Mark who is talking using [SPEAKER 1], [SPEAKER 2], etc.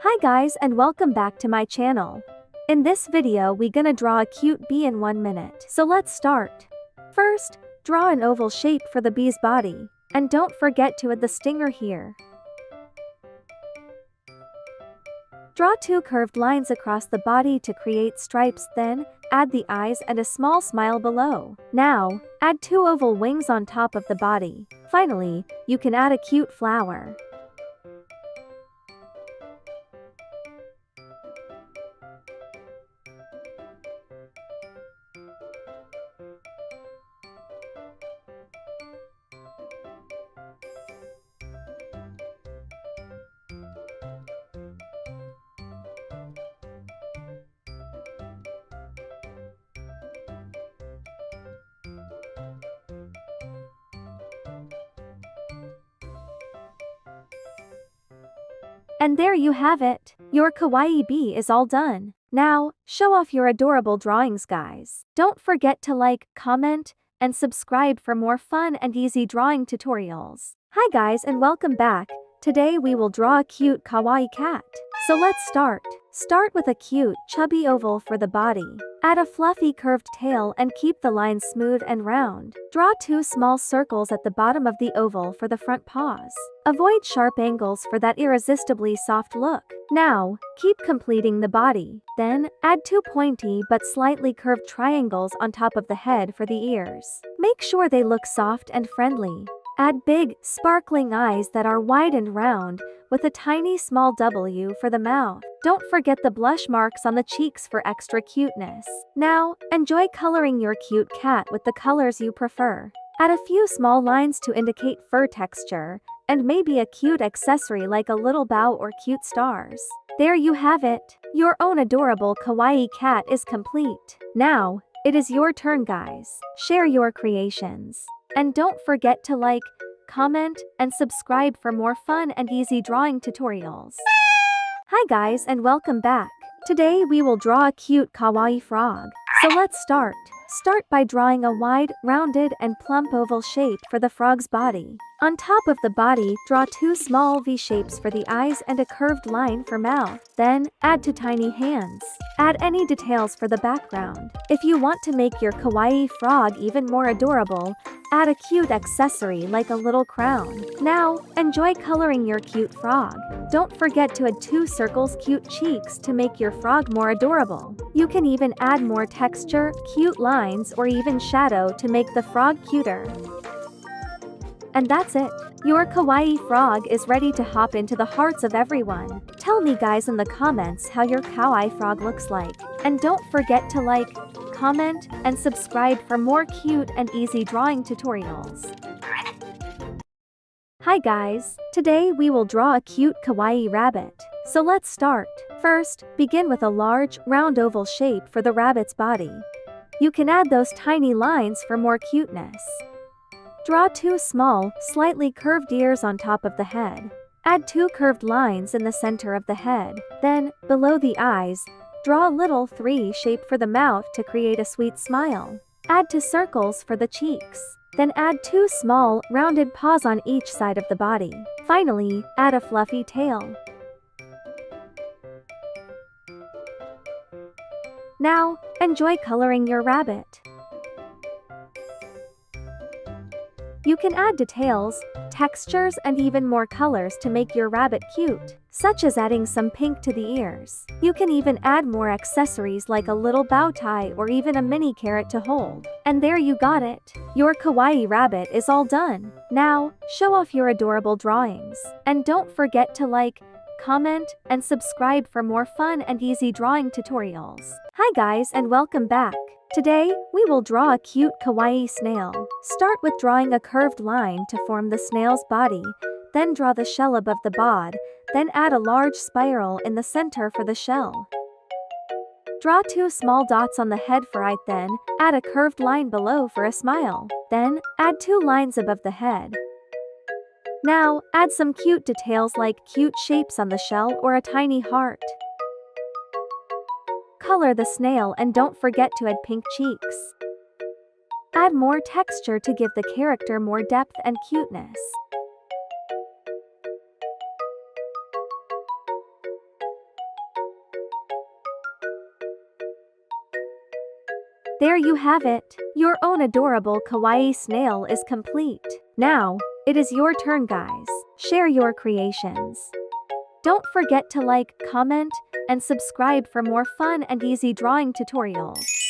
[SPEAKER 1] Hi guys and welcome back to my channel. In this video we gonna draw a cute bee in 1 minute. So let's start. First, draw an oval shape for the bee's body. And don't forget to add the stinger here. Draw 2 curved lines across the body to create stripes, then add the eyes and a small smile below. Now, add 2 oval wings on top of the body. Finally, you can add a cute flower. And there you have it. Your kawaii bee is all done. Now, show off your adorable drawings, guys. Don't forget to like, comment, and subscribe for more fun and easy drawing tutorials. Hi guys and welcome back. Today we will draw a cute kawaii cat. So let's start. Start with a cute, chubby oval for the body. Add a fluffy curved tail and keep the lines smooth and round. Draw 2 small circles at the bottom of the oval for the front paws. Avoid sharp angles for that irresistibly soft look. Now, keep completing the body. Then, add 2 pointy but slightly curved triangles on top of the head for the ears. Make sure they look soft and friendly. Add big, sparkling eyes that are wide and round, with a tiny small W for the mouth. Don't forget the blush marks on the cheeks for extra cuteness. Now, enjoy coloring your cute cat with the colors you prefer. Add a few small lines to indicate fur texture, and maybe a cute accessory like a little bow or cute stars. There you have it. Your own adorable kawaii cat is complete. Now, it is your turn, guys. Share your creations. And don't forget to like, comment, and subscribe for more fun and easy drawing tutorials. Hi guys and welcome back. Today we will draw a cute kawaii frog. So let's start. Start by drawing a wide, rounded, and plump oval shape for the frog's body. On top of the body, draw 2 small V shapes for the eyes and a curved line for mouth. Then, add 2 tiny hands. Add any details for the background. If you want to make your kawaii frog even more adorable, add a cute accessory like a little crown. Now, enjoy coloring your cute frog. Don't forget to add 2 circles cute cheeks to make your frog more adorable. You can even add more texture, cute lines, or even shadow to make the frog cuter. And that's it. Your kawaii frog is ready to hop into the hearts of everyone. Tell me guys in the comments how your kawaii frog looks like. And don't forget to like, comment, and subscribe for more cute and easy drawing tutorials. Hi guys. Today we will draw a cute kawaii rabbit. So let's start. First, begin with a large, round oval shape for the rabbit's body. You can add those tiny lines for more cuteness. Draw 2 small, slightly curved ears on top of the head. Add 2 curved lines in the center of the head. Then, below the eyes, draw a little 3 shape for the mouth to create a sweet smile. Add 2 circles for the cheeks. Then add 2 small, rounded paws on each side of the body. Finally, add a fluffy tail. Now, enjoy coloring your rabbit. You can add details, textures, and even more colors to make your rabbit cute, such as adding some pink to the ears. You can even add more accessories like a little bow tie or even a mini carrot to hold. And there you got it. Your kawaii rabbit is all done. Now, show off your adorable drawings. And don't forget to like, comment, and subscribe for more fun and easy drawing tutorials. Hi guys and welcome back. Today, we will draw a cute kawaii snail. Start with drawing a curved line to form the snail's body, then draw the shell above the bod, then add a large spiral in the center for the shell. Draw 2 small dots on the head for eye, then add a curved line below for a smile. Then, add 2 lines above the head. Now, add some cute details like cute shapes on the shell or a tiny heart. Color the snail and don't forget to add pink cheeks. Add more texture to give the character more depth and cuteness. there you have it. Your own adorable kawaii snail is complete. Now, it is your turn, guys. Share your creations. Don't forget to like, comment, and subscribe for more fun and easy drawing tutorials.